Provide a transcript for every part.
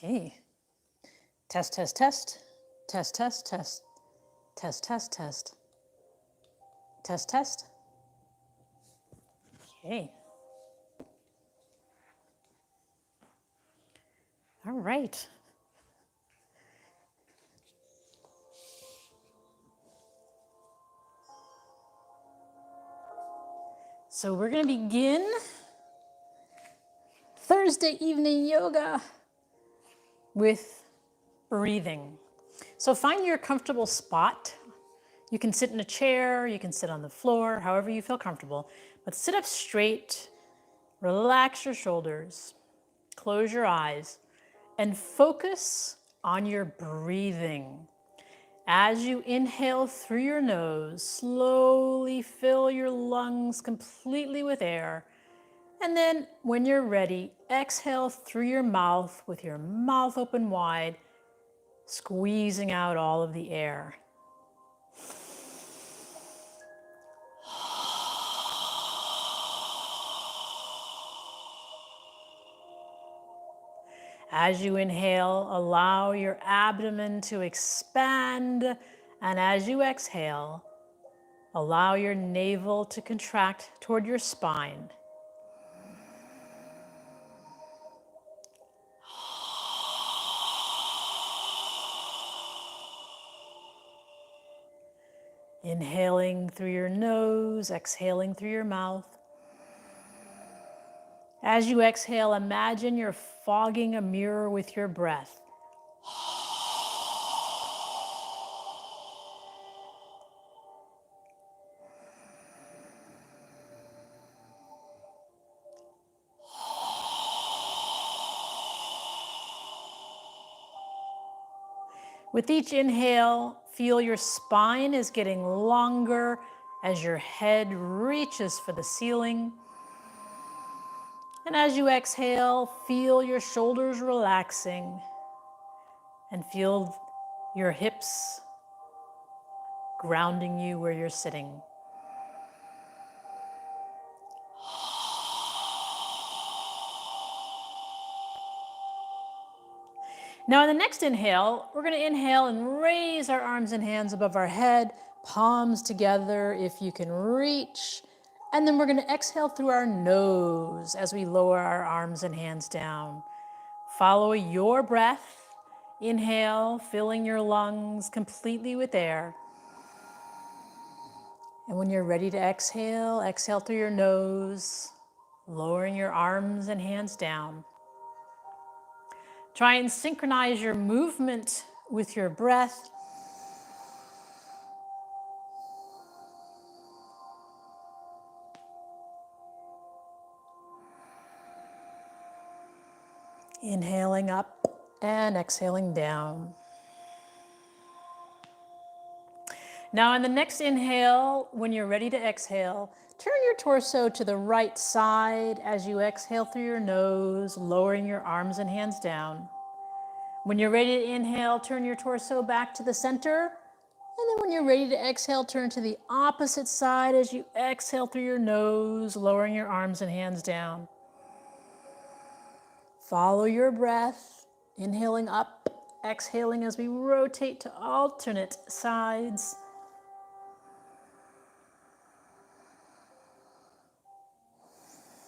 Okay. Test, test, test. Test, test, test. Test, test, test. Test, test. Okay. All right. So we're going to begin Thursday evening yoga with breathing. So find your comfortable spot. You can sit in a chair, you can sit on the floor, however you feel comfortable, but sit up straight, relax your shoulders, close your eyes, and focus on your breathing. As you inhale through your nose, slowly fill your lungs completely with air. And then when you're ready, exhale through your mouth with your mouth open wide, squeezing out all of the air. As you inhale, allow your abdomen to expand, and as you exhale, allow your navel to contract toward your spine. Inhaling through your nose, exhaling through your mouth. As you exhale, imagine you're fogging a mirror with your breath. With each inhale, feel your spine is getting longer as your head reaches for the ceiling. And as you exhale, feel your shoulders relaxing and feel your hips grounding you where you're sitting. Now in the next inhale, we're going to inhale and raise our arms and hands above our head, palms together if you can reach. And then we're going to exhale through our nose as we lower our arms and hands down. Follow your breath. Inhale, filling your lungs completely with air. And when you're ready to exhale, exhale through your nose, lowering your arms and hands down. Try and synchronize your movement with your breath. Inhaling up and exhaling down. Now in the next inhale, when you're ready to exhale, turn your torso to the right side as you exhale through your nose, lowering your arms and hands down. When you're ready to inhale, turn your torso back to the center. And then when you're ready to exhale, turn to the opposite side as you exhale through your nose, lowering your arms and hands down. Follow your breath, inhaling up, exhaling as we rotate to alternate sides.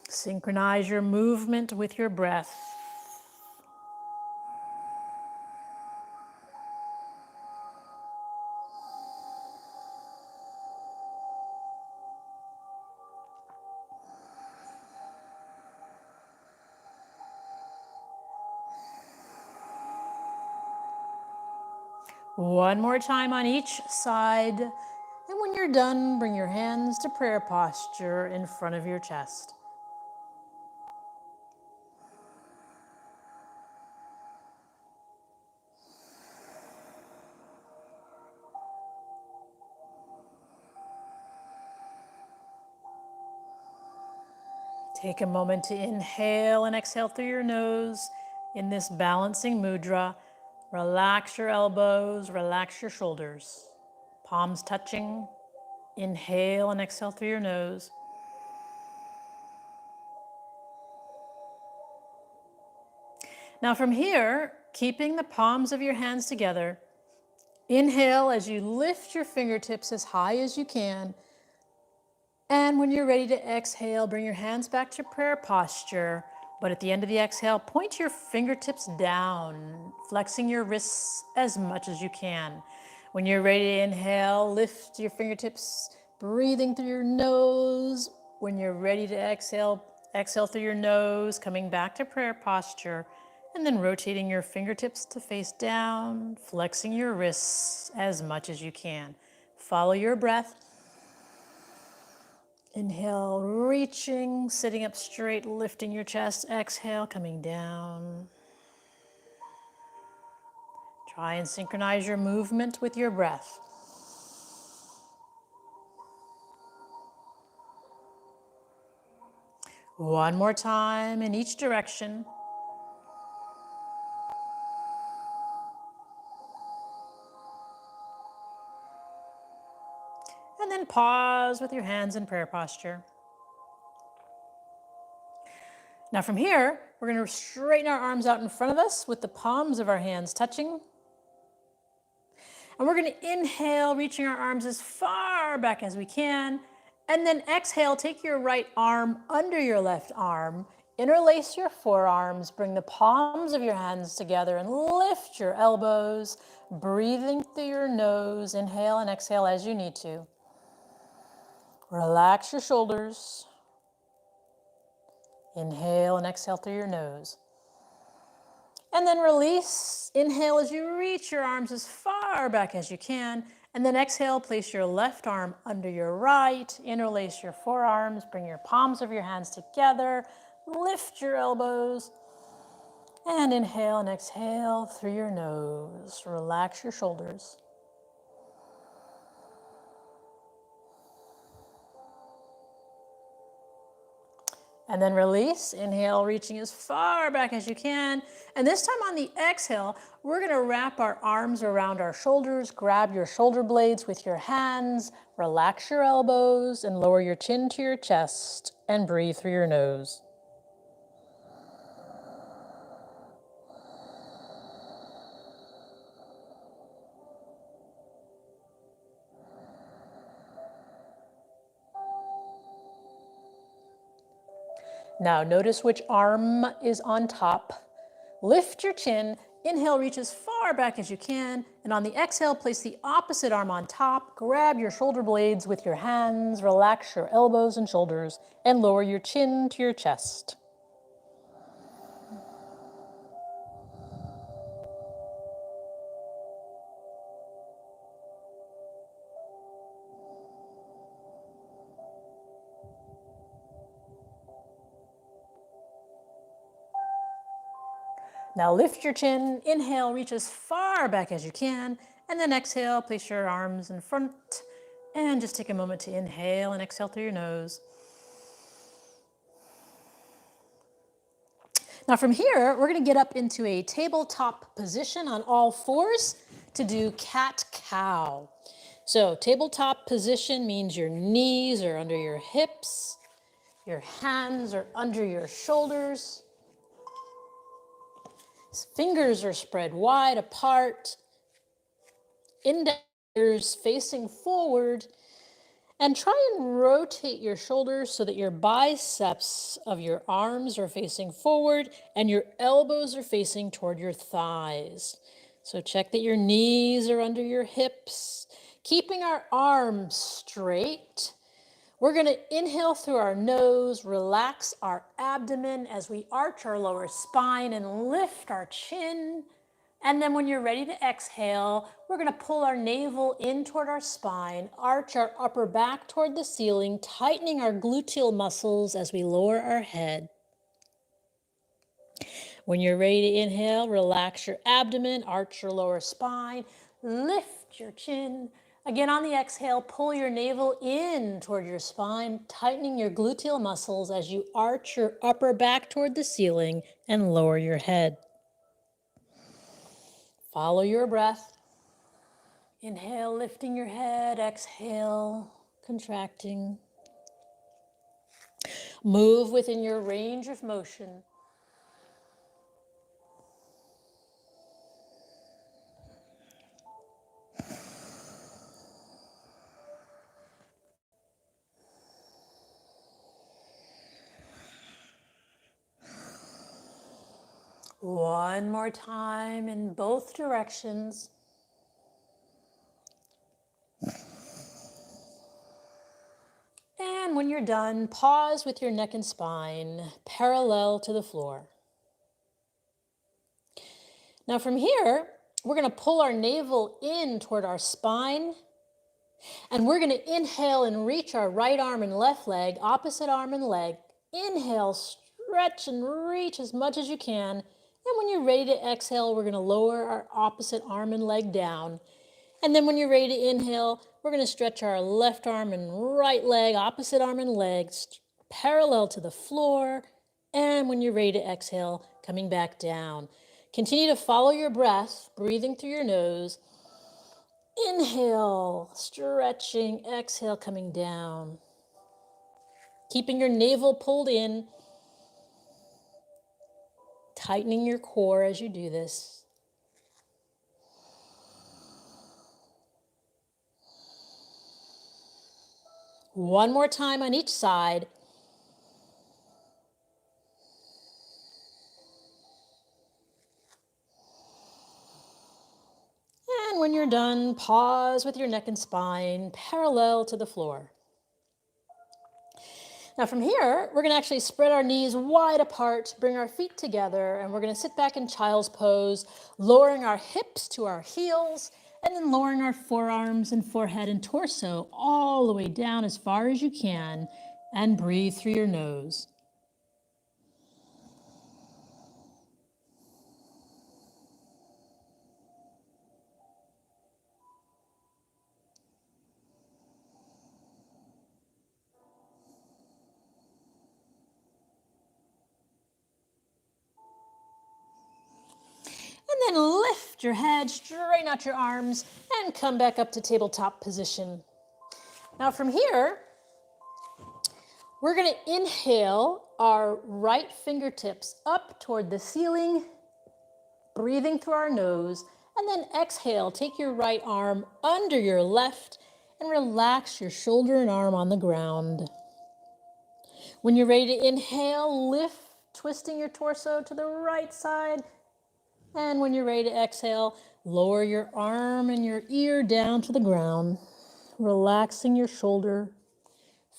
Synchronize your movement with your breath. One more time on each side. And when you're done, bring your hands to prayer posture in front of your chest. Take a moment to inhale and exhale through your nose in this balancing mudra. Relax your elbows, relax your shoulders. Palms touching. Inhale and exhale through your nose. Now from here, keeping the palms of your hands together. Inhale as you lift your fingertips as high as you can. And when you're ready to exhale, bring your hands back to prayer posture. But at the end of the exhale, point your fingertips down, flexing your wrists as much as you can. When you're ready to inhale, lift your fingertips, breathing through your nose. When you're ready to exhale, exhale through your nose, coming back to prayer posture, and then rotating your fingertips to face down, flexing your wrists as much as you can. Follow your breath. Inhale, reaching, sitting up straight, lifting your chest. Exhale, coming down. Try and synchronize your movement with your breath. One more time in each direction. And then pause with your hands in prayer posture. Now from here, we're going to straighten our arms out in front of us with the palms of our hands touching. And we're going to inhale, reaching our arms as far back as we can. And then exhale, take your right arm under your left arm. Interlace your forearms, bring the palms of your hands together and lift your elbows, breathing through your nose. Inhale and exhale as you need to. Relax your shoulders. Inhale and exhale through your nose. And then release. Inhale as you reach your arms as far back as you can. And then exhale, place your left arm under your right. Interlace your forearms. Bring your palms of your hands together. Lift your elbows. And inhale and exhale through your nose. Relax your shoulders. And then release. Inhale, reaching as far back as you can. And this time on the exhale, we're going to wrap our arms around our shoulders. Grab your shoulder blades with your hands. Relax your elbows and lower your chin to your chest. And breathe through your nose. Now notice which arm is on top. Lift your chin. Inhale, reach as far back as you can. And on the exhale, place the opposite arm on top. Grab your shoulder blades with your hands. Relax your elbows and shoulders. And lower your chin to your chest. Now lift your chin, inhale, reach as far back as you can, and then exhale, place your arms in front, and just take a moment to inhale and exhale through your nose. Now from here, we're gonna get up into a tabletop position on all fours to do cat-cow. So tabletop position means your knees are under your hips, your hands are under your shoulders, fingers are spread wide apart, index fingers facing forward, and try and rotate your shoulders so that your biceps of your arms are facing forward and your elbows are facing toward your thighs. So check that your knees are under your hips, keeping our arms straight. We're going to inhale through our nose, relax our abdomen as we arch our lower spine and lift our chin. And then when you're ready to exhale, we're going to pull our navel in toward our spine, arch our upper back toward the ceiling, tightening our gluteal muscles as we lower our head. When you're ready to inhale, relax your abdomen, arch your lower spine, lift your chin. Again, on the exhale, pull your navel in toward your spine, tightening your gluteal muscles as you arch your upper back toward the ceiling and lower your head. Follow your breath. Inhale, lifting your head. Exhale, contracting. Move within your range of motion. One more time in both directions. And when you're done, pause with your neck and spine parallel to the floor. Now from here, we're going to pull our navel in toward our spine, and we're going to inhale and reach our right arm and left leg, opposite arm and leg. Inhale, stretch and reach as much as you can. And when you're ready to exhale, we're going to lower our opposite arm and leg down. And then when you're ready to inhale, we're going to stretch our left arm and right leg, opposite arm and leg, parallel to the floor. And when you're ready to exhale, coming back down. Continue to follow your breath, breathing through your nose. Inhale, stretching, exhale, coming down. Keeping your navel pulled in, tightening your core as you do this. One more time on each side. And when you're done, pause with your neck and spine parallel to the floor. Now from here, we're going to actually spread our knees wide apart, bring our feet together, and we're going to sit back in child's pose, lowering our hips to our heels, and then lowering our forearms and forehead and torso all the way down as far as you can, and breathe through your nose. And then lift your head, straighten out your arms, and come back up to tabletop position. Now from here, we're going to inhale our right fingertips up toward the ceiling, breathing through our nose, and then exhale, take your right arm under your left and relax your shoulder and arm on the ground. When you're ready to inhale, lift, twisting your torso to the right side. And when you're ready to exhale, lower your arm and your ear down to the ground, relaxing your shoulder.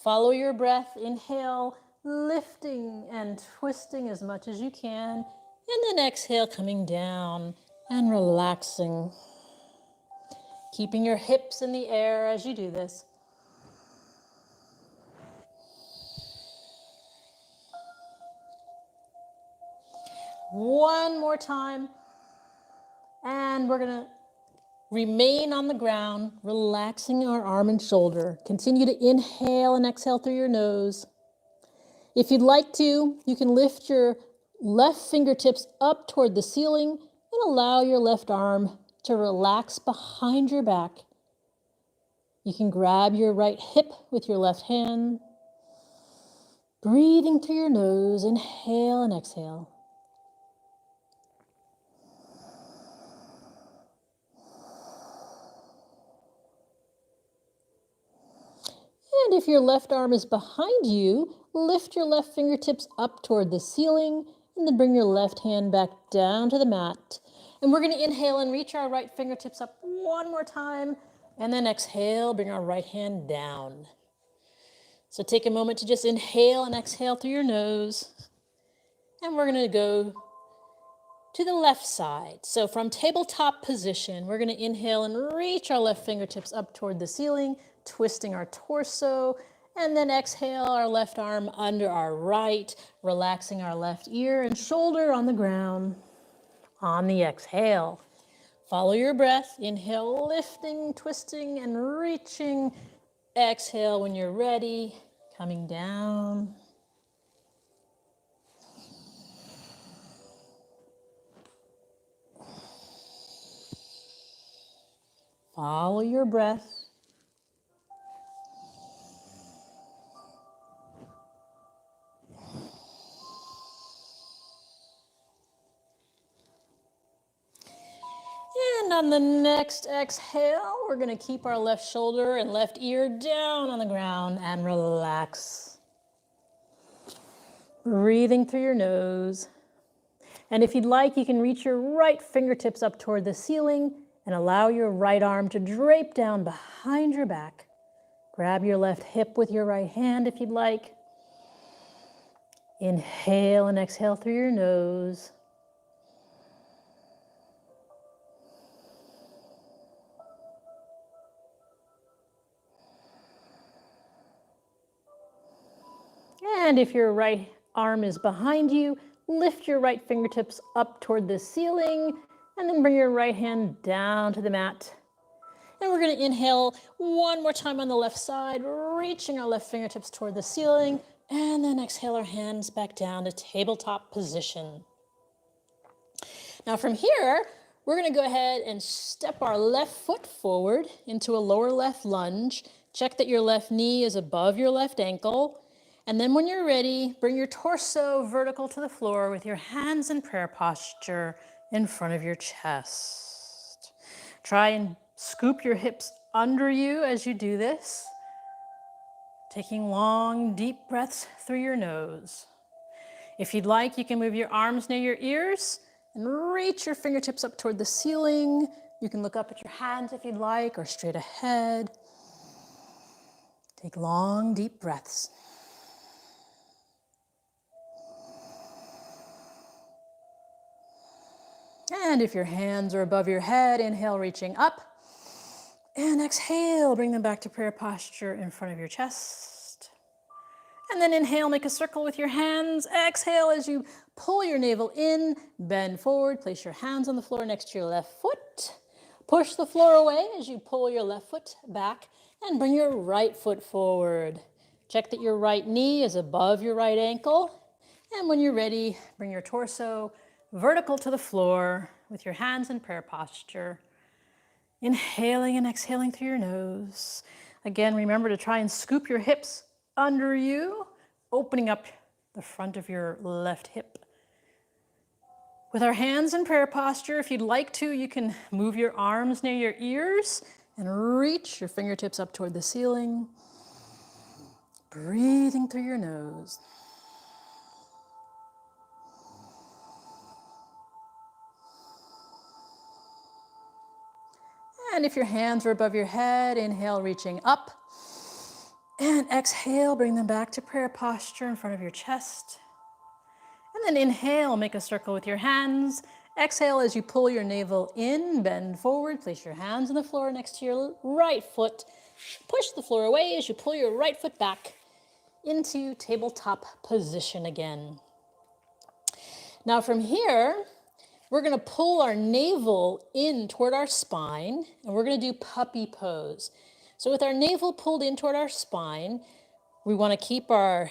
Follow your breath, inhale, lifting and twisting as much as you can, and then exhale, coming down and relaxing. Keeping your hips in the air as you do this. One more time. And we're going to remain on the ground, relaxing our arm and shoulder. Continue to inhale and exhale through your nose. If you'd like to, you can lift your left fingertips up toward the ceiling and allow your left arm to relax behind your back. You can grab your right hip with your left hand. Breathing through your nose, inhale and exhale. And if your left arm is behind you, lift your left fingertips up toward the ceiling and then bring your left hand back down to the mat. And we're going to inhale and reach our right fingertips up one more time. And then exhale, bring our right hand down. So take a moment to just inhale and exhale through your nose. And we're going to go to the left side. So from tabletop position, we're going to inhale and reach our left fingertips up toward the ceiling, twisting our torso, and then exhale our left arm under our right, relaxing our left ear and shoulder on the ground. On the exhale, follow your breath. Inhale, lifting, twisting, and reaching. Exhale when you're ready, coming down. Follow your breath. And on the next exhale, we're going to keep our left shoulder and left ear down on the ground and relax. Breathing through your nose. And if you'd like, you can reach your right fingertips up toward the ceiling and allow your right arm to drape down behind your back. Grab your left hip with your right hand if you'd like. Inhale and exhale through your nose. And if your right arm is behind you, lift your right fingertips up toward the ceiling and then bring your right hand down to the mat. And we're going to inhale one more time on the left side, reaching our left fingertips toward the ceiling, and then exhale our hands back down to tabletop position. Now from here, we're going to go ahead and step our left foot forward into a lower left lunge. Check that your left knee is above your left ankle. And then when you're ready, bring your torso vertical to the floor with your hands in prayer posture in front of your chest. Try and scoop your hips under you as you do this, taking long, deep breaths through your nose. If you'd like, you can move your arms near your ears and reach your fingertips up toward the ceiling. You can look up at your hands if you'd like, or straight ahead. Take long, deep breaths. And if your hands are above your head, inhale, reaching up. And exhale, bring them back to prayer posture in front of your chest. And then inhale, make a circle with your hands. Exhale as you pull your navel in, bend forward, place your hands on the floor next to your left foot. Push the floor away as you pull your left foot back and bring your right foot forward. Check that your right knee is above your right ankle. And when you're ready, bring your torso vertical to the floor with your hands in prayer posture. Inhaling and exhaling through your nose. Again, remember to try and scoop your hips under you, opening up the front of your left hip. With our hands in prayer posture, if you'd like to, you can move your arms near your ears and reach your fingertips up toward the ceiling. Breathing through your nose. And if your hands are above your head, inhale, reaching up. And exhale, bring them back to prayer posture in front of your chest. And then inhale, make a circle with your hands. Exhale as you pull your navel in, bend forward, place your hands on the floor next to your right foot. Push the floor away as you pull your right foot back into tabletop position again. Now from here, we're going to pull our navel in toward our spine, and we're going to do puppy pose. So with our navel pulled in toward our spine, we want to keep our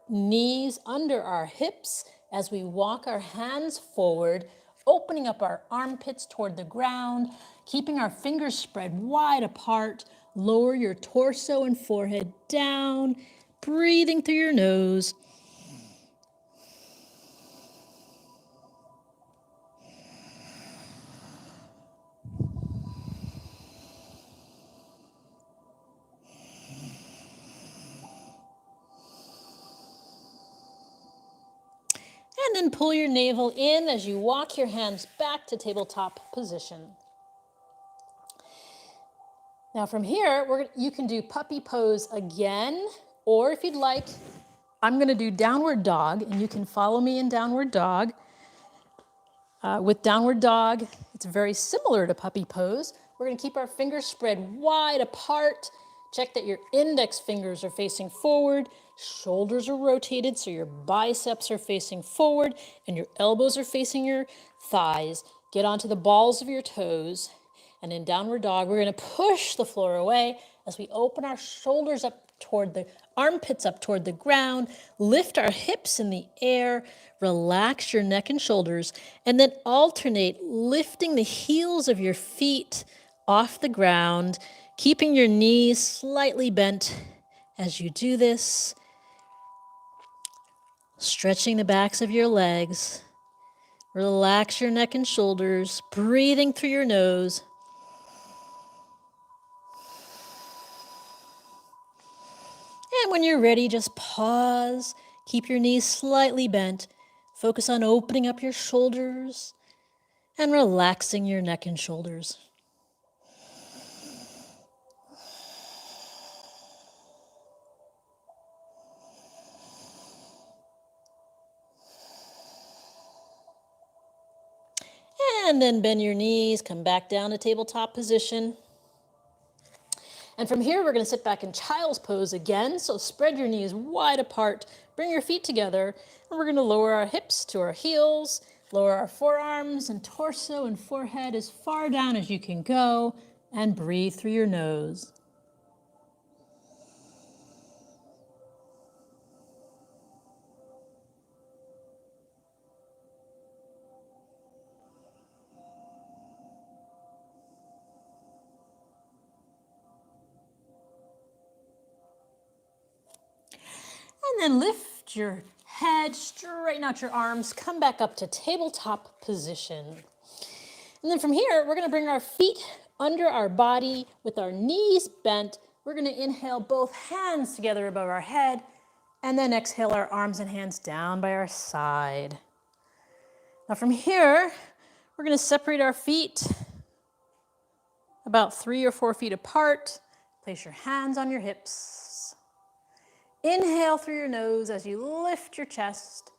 knees under our hips as we walk our hands forward, opening up our armpits toward the ground, keeping our fingers spread wide apart. Lower your torso and forehead down, breathing through your nose. And then pull your navel in as you walk your hands back to tabletop position. Now from here, you can do puppy pose again, or if you'd like, I'm going to do downward dog, and you can follow me in downward dog. With downward dog, it's very similar to puppy pose. We're going to keep our fingers spread wide apart. Check that your index fingers are facing forward, shoulders are rotated so your biceps are facing forward, and your elbows are facing your thighs. Get onto the balls of your toes. And in downward dog, we're going to push the floor away as we open our shoulders up toward the armpits up toward the ground, lift our hips in the air, relax your neck and shoulders, and then alternate lifting the heels of your feet off the ground, keeping your knees slightly bent as you do this, stretching the backs of your legs, relax your neck and shoulders, breathing through your nose. And when you're ready, just pause, keep your knees slightly bent, Focus on opening up your shoulders and relaxing your neck and shoulders. And then bend your knees, come back down to tabletop position. And from here, we're going to sit back in child's pose again. So spread your knees wide apart, bring your feet together, and we're going to lower our hips to our heels, lower our forearms and torso and forehead as far down as you can go, and breathe through your nose. And then lift your head, straighten out your arms, come back up to tabletop position. And then from here, we're going to bring our feet under our body with our knees bent. We're going to inhale both hands together above our head, and then exhale our arms and hands down by our side. Now from here, we're going to separate our feet about 3 or 4 feet apart. Place your hands on your hips. Inhale through your nose as you lift your chest,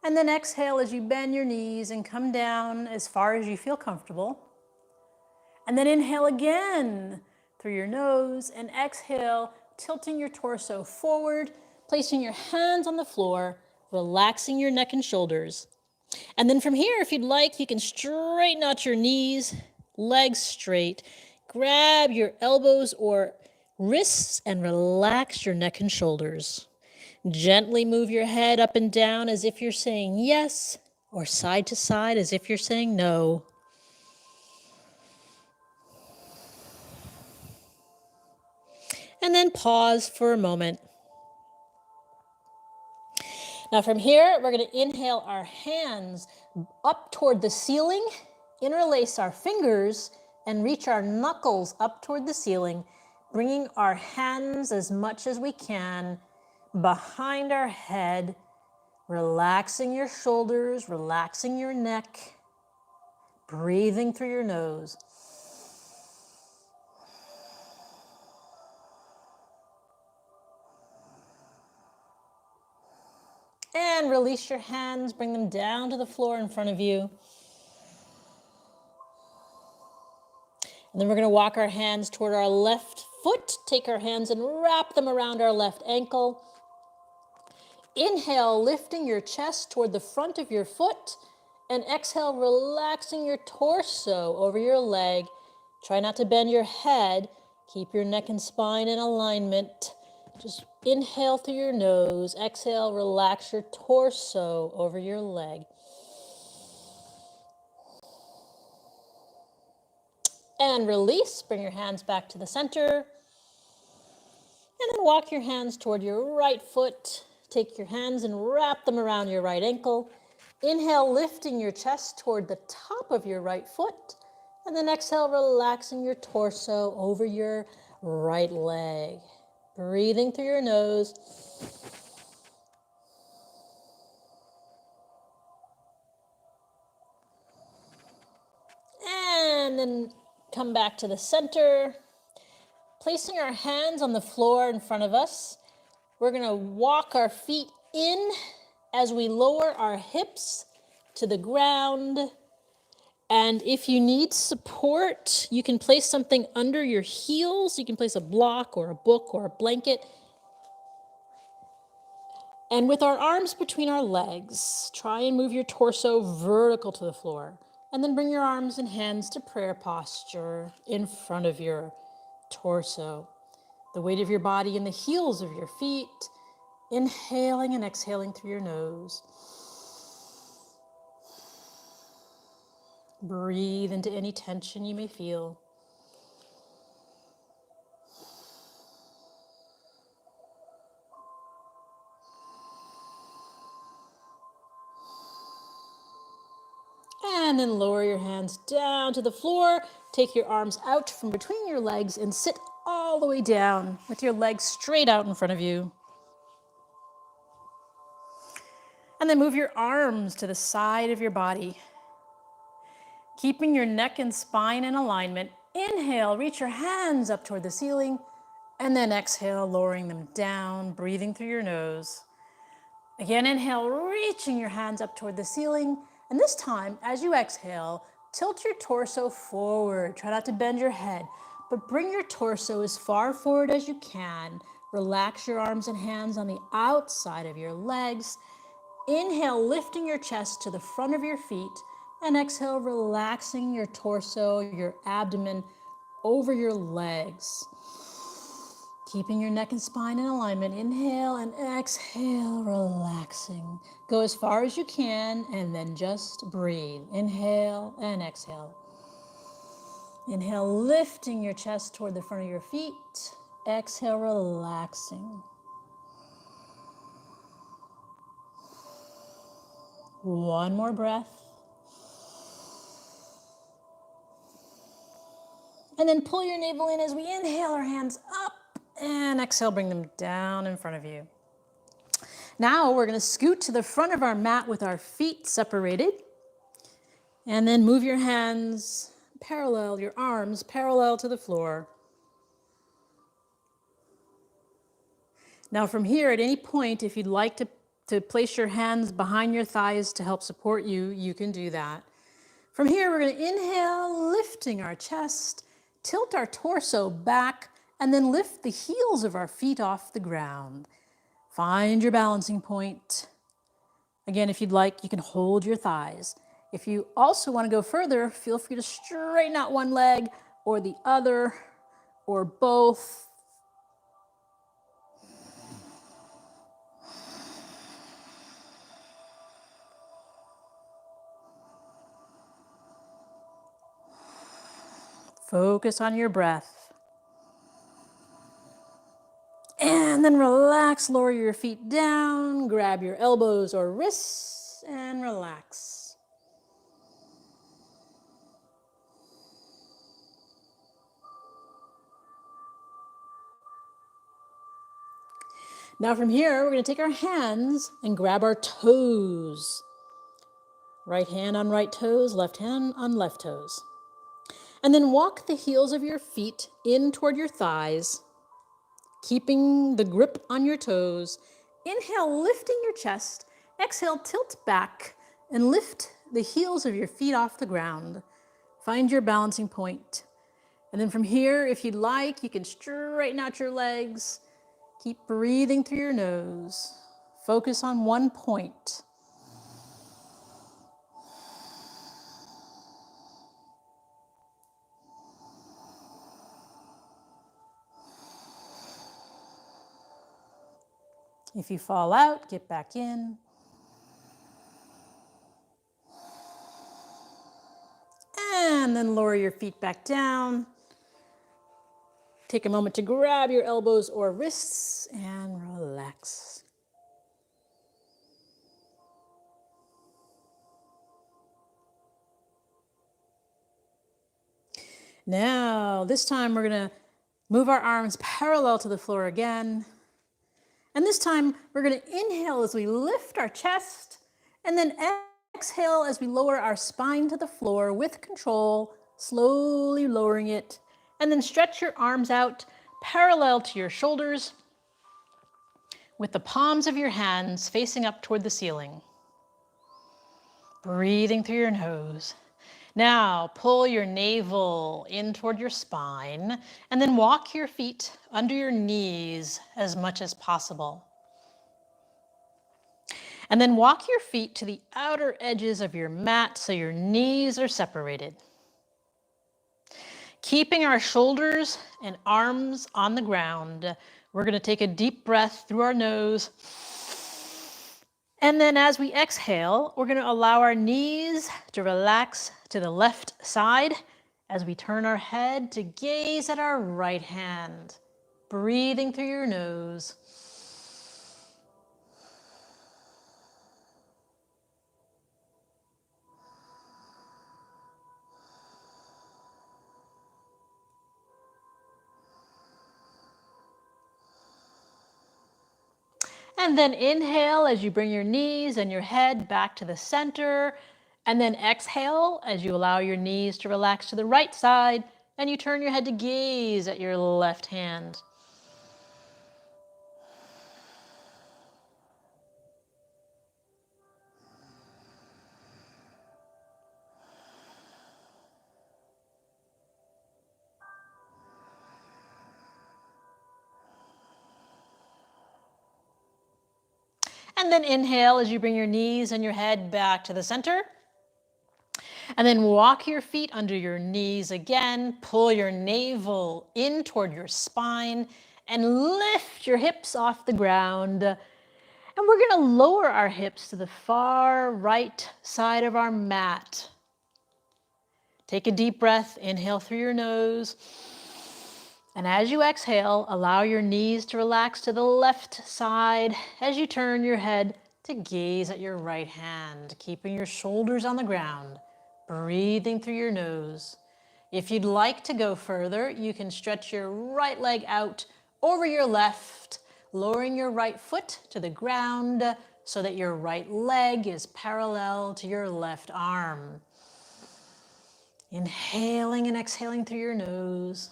and then exhale as you bend your knees and come down as far as you feel comfortable. And then inhale again through your nose and exhale, tilting your torso forward, placing your hands on the floor, relaxing your neck and shoulders. And then from here, if you'd like, you can straighten out your knees, legs straight, grab your elbows or wrists and relax your neck and shoulders. Gently move your head up and down as if you're saying yes, or side to side as if you're saying no. And then pause for a moment. Now from here, we're going to inhale our hands up toward the ceiling, interlace our fingers, and reach our knuckles up toward the ceiling, bringing our hands as much as we can behind our head, relaxing your shoulders, relaxing your neck, breathing through your nose. And release your hands, bring them down to the floor in front of you. And then we're going to walk our hands toward our left foot, take our hands and wrap them around our left ankle. Inhale, lifting your chest toward the front of your foot, and exhale, relaxing your torso over your leg. Try not to bend your head. Keep your neck and spine in alignment. Just inhale through your nose. Exhale, relax your torso over your leg. And release. Bring your hands back to the center. And then walk your hands toward your right foot. Take your hands and wrap them around your right ankle. Inhale, lifting your chest toward the top of your right foot. And then exhale, relaxing your torso over your right leg. Breathing through your nose. And then come back to the center. Placing our hands on the floor in front of us. We're going to walk our feet in as we lower our hips to the ground. And if you need support, you can place something under your heels. You can place a block or a book or a blanket. And with our arms between our legs, try and move your torso vertical to the floor. And then bring your arms and hands to prayer posture in front of your torso. The weight of your body in the heels of your feet. Inhaling and exhaling through your nose. Breathe into any tension you may feel. And then lower your hands down to the floor. Take your arms out from between your legs and sit all the way down with your legs straight out in front of you. And then move your arms to the side of your body. Keeping your neck and spine in alignment, inhale, reach your hands up toward the ceiling, and then exhale, lowering them down, breathing through your nose. Again, inhale, reaching your hands up toward the ceiling, and this time, as you exhale, tilt your torso forward. Try not to bend your head, but bring your torso as far forward as you can. Relax your arms and hands on the outside of your legs. Inhale, lifting your chest to the front of your feet, and exhale, relaxing your torso, your abdomen over your legs. Keeping your neck and spine in alignment. Inhale and exhale, relaxing. Go as far as you can and then just breathe. Inhale and exhale. Inhale, lifting your chest toward the front of your feet. Exhale, relaxing. One more breath. And then pull your navel in as we inhale our hands up and exhale, bring them down in front of you. Now we're going to scoot to the front of our mat with our feet separated. And then move your hands parallel, your arms parallel to the floor. Now from here, at any point, if you'd like to place your hands behind your thighs to help support you, you can do that. From here, we're going to inhale, lifting our chest, tilt our torso back, and then lift the heels of our feet off the ground. Find your balancing point. Again, if you'd like, you can hold your thighs. If you also want to go further, feel free to straighten out one leg or the other or both. Focus on your breath. And then relax, lower your feet down, grab your elbows or wrists, and relax. Now from here, we're going to take our hands and grab our toes. Right hand on right toes, left hand on left toes. And then walk the heels of your feet in toward your thighs, keeping the grip on your toes. Inhale, lifting your chest. Exhale, tilt back and lift the heels of your feet off the ground. Find your balancing point. And then from here, if you'd like, you can straighten out your legs. Keep breathing through your nose. Focus on one point. If you fall out, get back in. And then lower your feet back down. Take a moment to grab your elbows or wrists and relax. Now, this time we're going to move our arms parallel to the floor again. And this time we're going to inhale as we lift our chest and then exhale as we lower our spine to the floor with control, slowly lowering it. And then stretch your arms out parallel to your shoulders with the palms of your hands facing up toward the ceiling. Breathing through your nose. Now pull your navel in toward your spine and then walk your feet under your knees as much as possible. And then walk your feet to the outer edges of your mat so your knees are separated. Keeping our shoulders and arms on the ground, we're going to take a deep breath through our nose. And then as we exhale, we're going to allow our knees to relax to the left side as we turn our head to gaze at our right hand. Breathing through your nose. And then inhale as you bring your knees and your head back to the center. And then exhale as you allow your knees to relax to the right side and you turn your head to gaze at your left hand. And then inhale as you bring your knees and your head back to the center. And then walk your feet under your knees again. Pull your navel in toward your spine and lift your hips off the ground. And we're going to lower our hips to the far right side of our mat. Take a deep breath. Inhale through your nose. And as you exhale, allow your knees to relax to the left side as you turn your head to gaze at your right hand, keeping your shoulders on the ground, breathing through your nose. If you'd like to go further, you can stretch your right leg out over your left, lowering your right foot to the ground so that your right leg is parallel to your left arm. Inhaling and exhaling through your nose.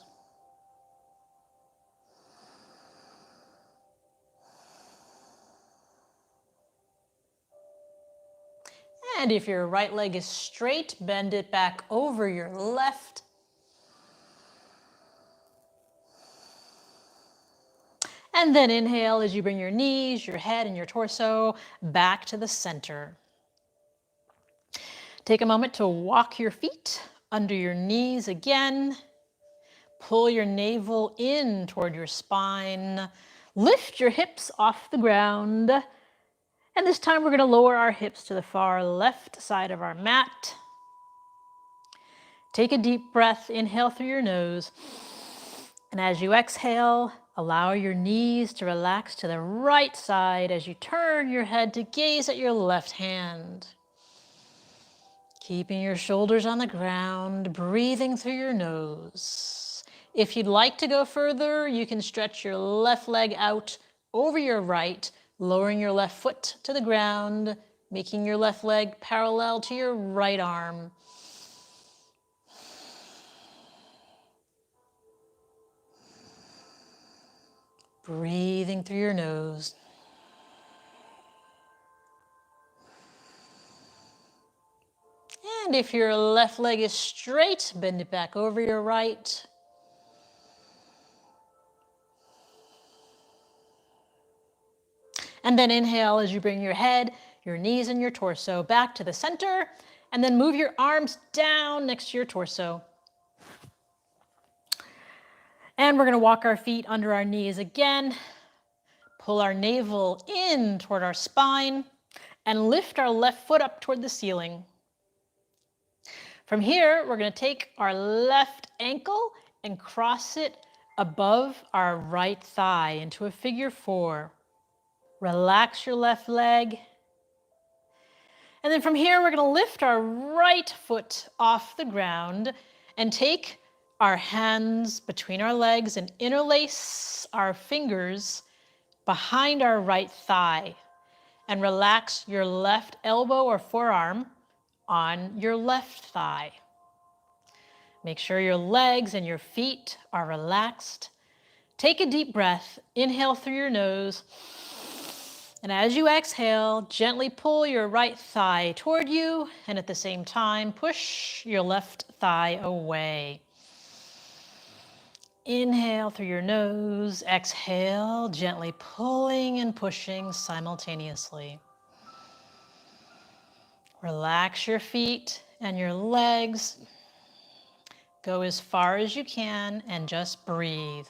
And if your right leg is straight, bend it back over your left. And then inhale as you bring your knees, your head, and your torso back to the center. Take a moment to walk your feet under your knees again. Pull your navel in toward your spine. Lift your hips off the ground. And this time we're going to lower our hips to the far left side of our mat. Take a deep breath, inhale through your nose. And as you exhale, allow your knees to relax to the right side as you turn your head to gaze at your left hand. Keeping your shoulders on the ground, breathing through your nose. If you'd like to go further, you can stretch your left leg out over your right, lowering your left foot to the ground, making your left leg parallel to your right arm. Breathing through your nose. And if your left leg is straight, bend it back over your right. And then inhale as you bring your head, your knees, and your torso back to the center. And then move your arms down next to your torso. And we're going to walk our feet under our knees again. Pull our navel in toward our spine and lift our left foot up toward the ceiling. From here, we're going to take our left ankle and cross it above our right thigh into a figure 4. Relax your left leg. And then from here, we're going to lift our right foot off the ground and take our hands between our legs and interlace our fingers behind our right thigh. And relax your left elbow or forearm on your left thigh. Make sure your legs and your feet are relaxed. Take a deep breath. Inhale through your nose. And as you exhale, gently pull your right thigh toward you, and at the same time, push your left thigh away. Inhale through your nose. Exhale, gently pulling and pushing simultaneously. Relax your feet and your legs. Go as far as you can and just breathe.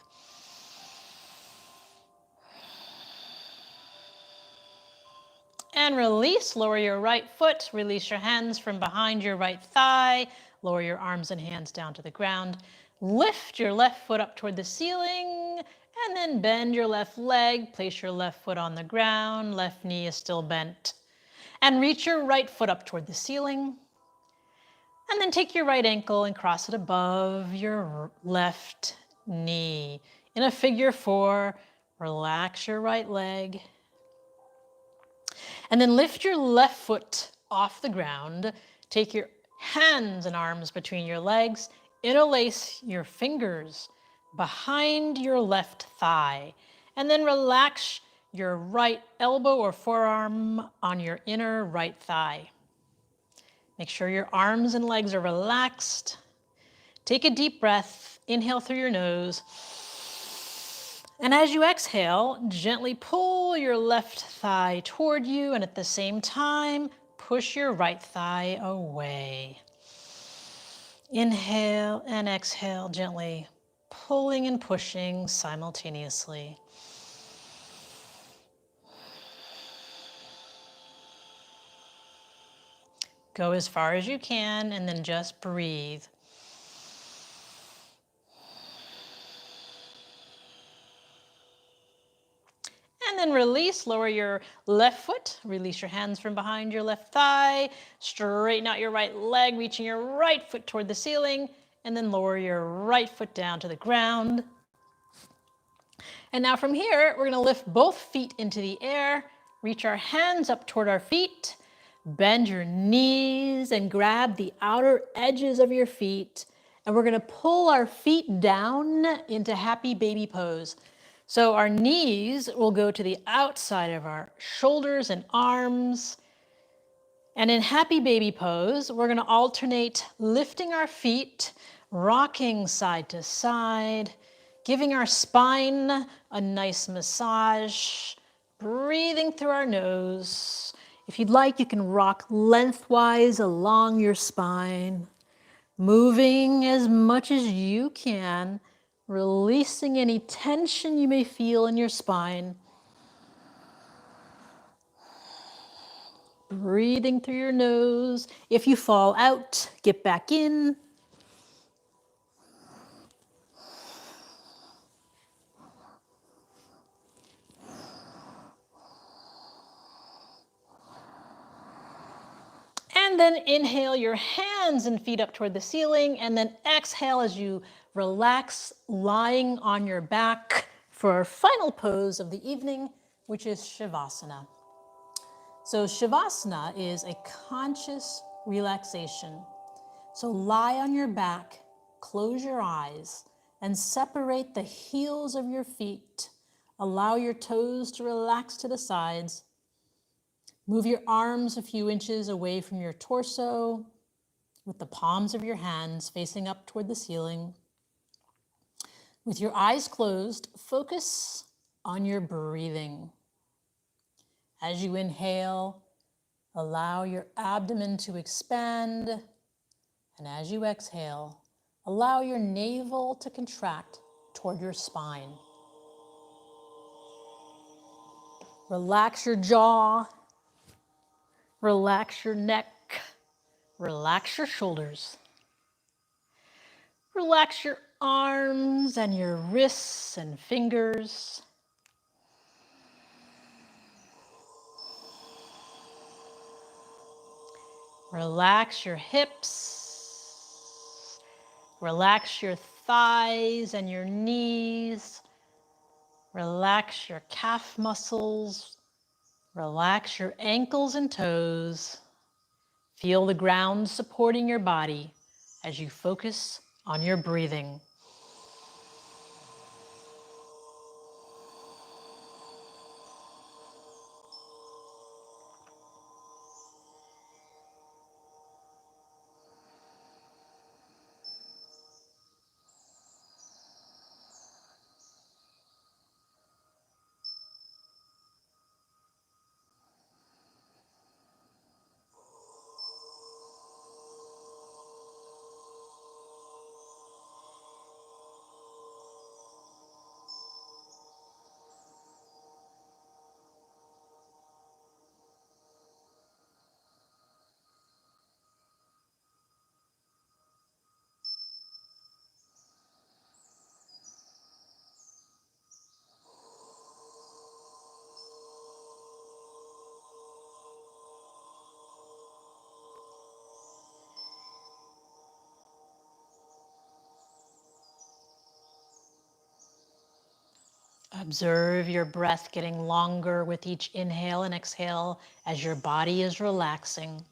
And release, lower your right foot, release your hands from behind your right thigh, lower your arms and hands down to the ground. Lift your left foot up toward the ceiling, and then bend your left leg, place your left foot on the ground, left knee is still bent. And reach your right foot up toward the ceiling. And then take your right ankle and cross it above your left knee. In a figure 4, relax your right leg. And then lift your left foot off the ground. Take your hands and arms between your legs. Interlace your fingers behind your left thigh. And then relax your right elbow or forearm on your inner right thigh. Make sure your arms and legs are relaxed. Take a deep breath. Inhale through your nose. And as you exhale, gently pull your left thigh toward you, and at the same time, push your right thigh away. Inhale and exhale, gently pulling and pushing simultaneously. Go as far as you can, and then just breathe. And then release, lower your left foot, release your hands from behind your left thigh, straighten out your right leg, reaching your right foot toward the ceiling, and then lower your right foot down to the ground. And now from here, we're gonna lift both feet into the air, reach our hands up toward our feet, bend your knees and grab the outer edges of your feet, and we're gonna pull our feet down into happy baby pose. So our knees will go to the outside of our shoulders and arms. And in happy baby pose, we're gonna alternate lifting our feet, rocking side to side, giving our spine a nice massage, breathing through our nose. If you'd like, you can rock lengthwise along your spine, moving as much as you can, releasing any tension you may feel in your spine. Breathing through your nose. If you fall out, get back in. And then inhale your hands and feet up toward the ceiling, and then exhale as you relax, lying on your back for our final pose of the evening, which is Shavasana. So Shavasana is a conscious relaxation. So lie on your back, close your eyes, and separate the heels of your feet. Allow your toes to relax to the sides. Move your arms a few inches away from your torso with the palms of your hands facing up toward the ceiling. With your eyes closed, focus on your breathing. As you inhale, allow your abdomen to expand, and as you exhale, allow your navel to contract toward your spine. Relax your jaw, relax your neck, relax your shoulders. Relax your arms and your wrists and fingers. Relax your hips. Relax your thighs and your knees. Relax your calf muscles. Relax your ankles and toes. Feel the ground supporting your body as you focus on your breathing. Observe your breath getting longer with each inhale and exhale as your body is relaxing.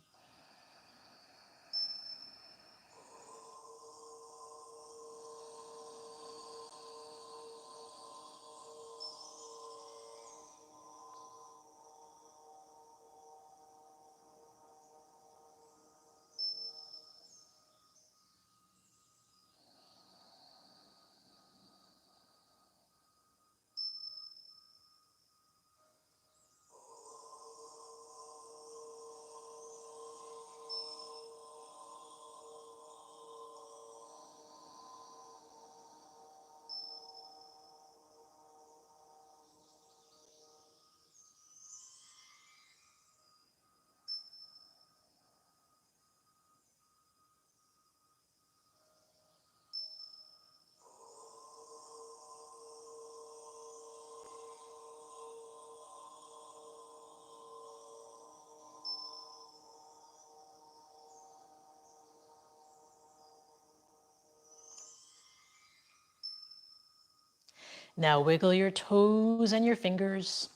Now wiggle your toes and your fingers.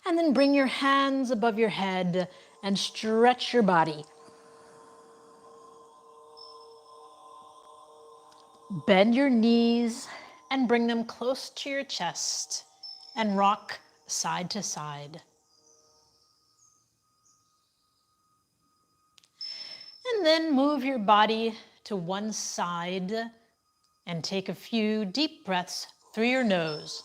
And then bring your hands above your head and stretch your body. Bend your knees and bring them close to your chest and rock side to side. And then move your body to one side and take a few deep breaths through your nose.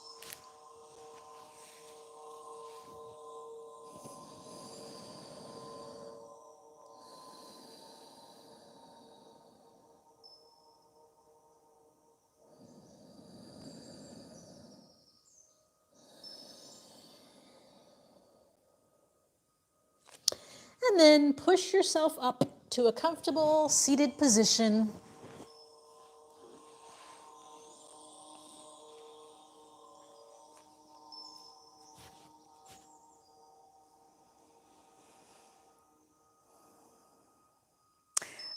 And then push yourself up to a comfortable seated position.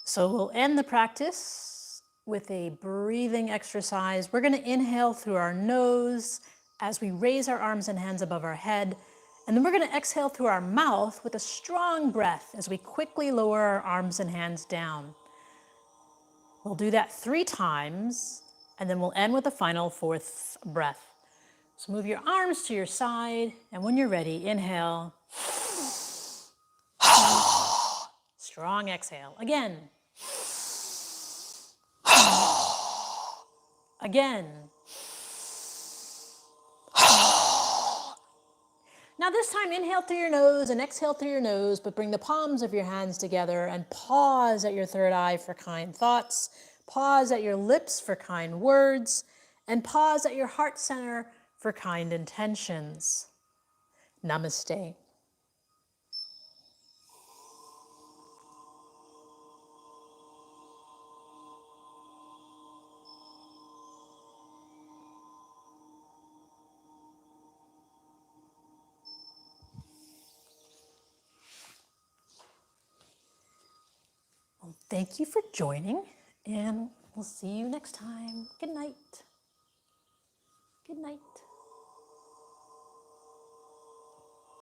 So we'll end the practice with a breathing exercise. We're going to inhale through our nose as we raise our arms and hands above our head. And then we're going to exhale through our mouth with a strong breath as we quickly lower our arms and hands down. We'll do that 3 times, and then we'll end with a final 4th breath. So move your arms to your side, and when you're ready, inhale. Strong exhale. Again. Again. Now this time, inhale through your nose and exhale through your nose, but bring the palms of your hands together and pause at your third eye for kind thoughts, pause at your lips for kind words, and pause at your heart center for kind intentions. Namaste. Well, thank you for joining, and we'll see you next time. Good night. Good night.